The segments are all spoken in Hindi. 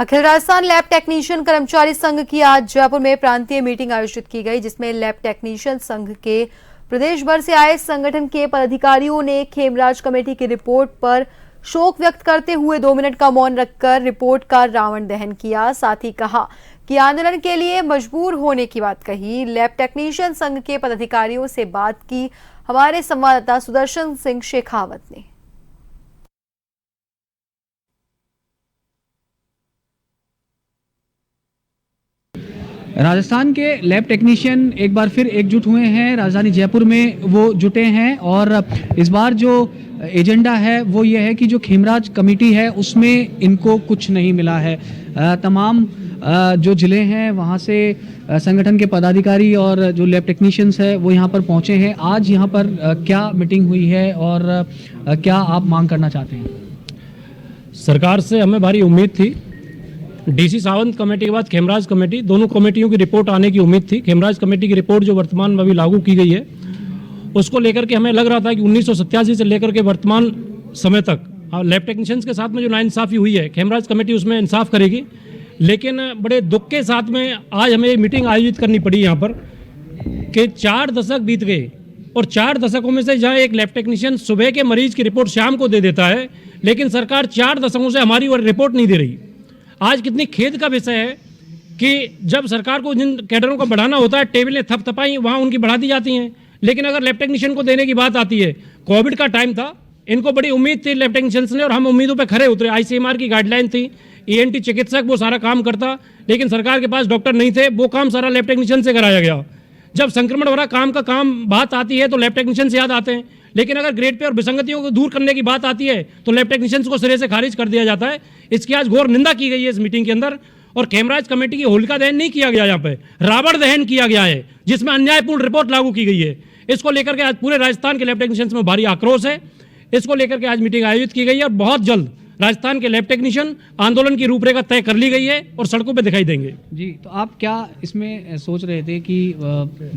अखिल राजस्थान लैब टेक्नीशियन कर्मचारी संघ की आज जयपुर में प्रांतीय मीटिंग आयोजित की गई, जिसमें लैब टेक्नीशियन संघ के प्रदेश भर से आए संगठन के पदाधिकारियों ने खेमराज कमेटी की रिपोर्ट पर शोक व्यक्त करते हुए 2 मिनट का मौन रखकर रिपोर्ट का रावण दहन किया। साथ ही कहा कि आंदोलन के लिए मजबूर होने की बात कही। लैब टेक्नीशियन संघ के पदाधिकारियों से बात की हमारे संवाददाता सुदर्शन सिंह शेखावत ने। राजस्थान के लैब टेक्नीशियन एक बार फिर एकजुट हुए हैं। राजधानी जयपुर में वो जुटे हैं और इस बार जो एजेंडा है वो ये है कि जो खेमराज कमेटी है उसमें इनको कुछ नहीं मिला है। तमाम जो जिले हैं वहाँ से संगठन के पदाधिकारी और जो लैब टेक्नीशियंस है वो यहाँ पर पहुँचे हैं। आज यहाँ पर क्या मीटिंग हुई है और क्या आप मांग करना चाहते हैं? सरकार से हमें भारी उम्मीद थी। डीसी सावंत कमेटी के बाद खेमराज कमेटी, दोनों कमेटियों की रिपोर्ट आने की उम्मीद थी। खेमराज कमेटी की रिपोर्ट जो वर्तमान में अभी लागू की गई है उसको लेकर के हमें लग रहा था कि 1987 से लेकर के वर्तमान समय तक लैब टेक्नीशियंस के साथ में जो नाइंसाफ़ी हुई है खेमराज कमेटी उसमें इंसाफ करेगी। लेकिन बड़े दुख के साथ में आज हमें मीटिंग आयोजित करनी पड़ी यहाँ पर कि 4 दशक बीत गए और 4 दशकों में से जहाँ एक लैब टेक्नीशियन सुबह के मरीज की रिपोर्ट शाम को दे देता है, लेकिन सरकार 4 दशकों से हमारी वो रिपोर्ट नहीं दे रही। आज कितनी खेद का विषय है कि जब सरकार को जिन कैडरों को बढ़ाना होता है, टेबलें थपथपाई वहाँ उनकी बढ़ा दी जाती हैं, लेकिन अगर लैब टेक्नीशियन को देने की बात आती है, कोविड का टाइम था, इनको बड़ी उम्मीद थी लैब टेक्नीशियंस ने और हम उम्मीदों पे खरे उतरे। आईसीएमआर की गाइडलाइन थी, ईएनटी चिकित्सक वो सारा काम करता, लेकिन सरकार के पास डॉक्टर नहीं थे, वो काम सारा लैब टेक्नीशियन से कराया गया। जब संक्रमण भरा काम बात आती है तो लैब टेक्नीशियन से याद आते हैं, लेकिन अगर ग्रेड पे और विसंगतियों को दूर करने की बात आती है तो लैब टेक्नीशियंस को सिरे से खारिज कर दिया जाता है। इसकी आज घोर निंदा की गई है इस मीटिंग के अंदर। और खेमराज कमेटी की होलिका दहन नहीं किया गया, यहाँ पे रावण दहन किया गया है, जिसमें अन्यायपूर्ण रिपोर्ट लागू की गई है। इसको लेकर के आज पूरे राजस्थान के लैब टेक्नीशियंस में भारी आक्रोश है। इसको लेकर के आज मीटिंग आयोजित की गई है और बहुत जल्द राजस्थान के लैब टेक्नीशियन आंदोलन की रूपरेखा तय कर ली गई है और सड़कों पे दिखाई देंगे। जी, तो आप क्या इसमें सोच रहे थे कि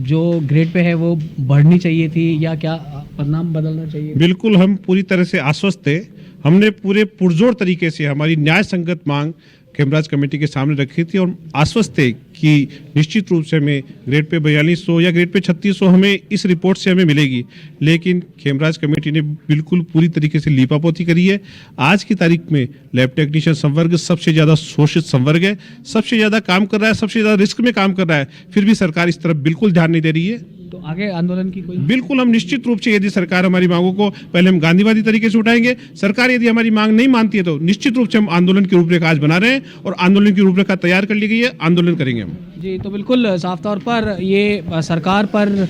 जो ग्रेड पे है वो बढ़नी चाहिए थी या क्या पदनाम बदलना चाहिए? बिल्कुल, हम पूरी तरह से आश्वस्त थे। हमने पूरे पुरजोर तरीके से हमारी न्याय संगत मांग खेमराज कमेटी के सामने रखी थी और आश्वस्त थे कि निश्चित रूप से हमें ग्रेड पे 4200 या ग्रेड पे 3600 हमें इस रिपोर्ट से हमें मिलेगी। लेकिन खेमराज कमेटी ने बिल्कुल पूरी तरीके से लीपापोती करी है। आज की तारीख में लैब टेक्नीशियन संवर्ग सबसे ज़्यादा शोषित संवर्ग है, सबसे ज़्यादा काम कर रहा है, सबसे ज़्यादा रिस्क में काम कर रहा है, फिर भी सरकार इस तरफ बिल्कुल ध्यान नहीं दे रही है। तो आगे आंदोलन की कोई? बिल्कुल, हम निश्चित रूप से यदि सरकार हमारी मांगों को पहले हम गांधीवादी तरीके से उठाएंगे, सरकार यदि हमारी मांग नहीं मानती है तो निश्चित रूप से हम आंदोलन की रूपरेखा आज बना रहे हैं और आंदोलन की रूपरेखा तैयार कर ली गई है, आंदोलन करेंगे हम। जी, तो बिल्कुल साफ तौर पर ये सरकार पर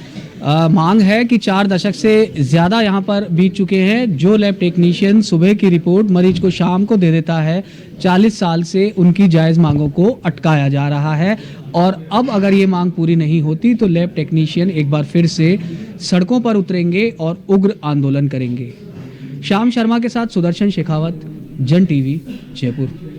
मांग है कि 4 दशक से ज़्यादा यहाँ पर बीत चुके हैं। जो लैब टेक्नीशियन सुबह की रिपोर्ट मरीज को शाम को दे देता है, 40 साल से उनकी जायज़ मांगों को अटकाया जा रहा है और अब अगर ये मांग पूरी नहीं होती तो लैब टेक्नीशियन एक बार फिर से सड़कों पर उतरेंगे और उग्र आंदोलन करेंगे। श्याम शर्मा के साथ सुदर्शन शेखावत, जन टीवी, जयपुर।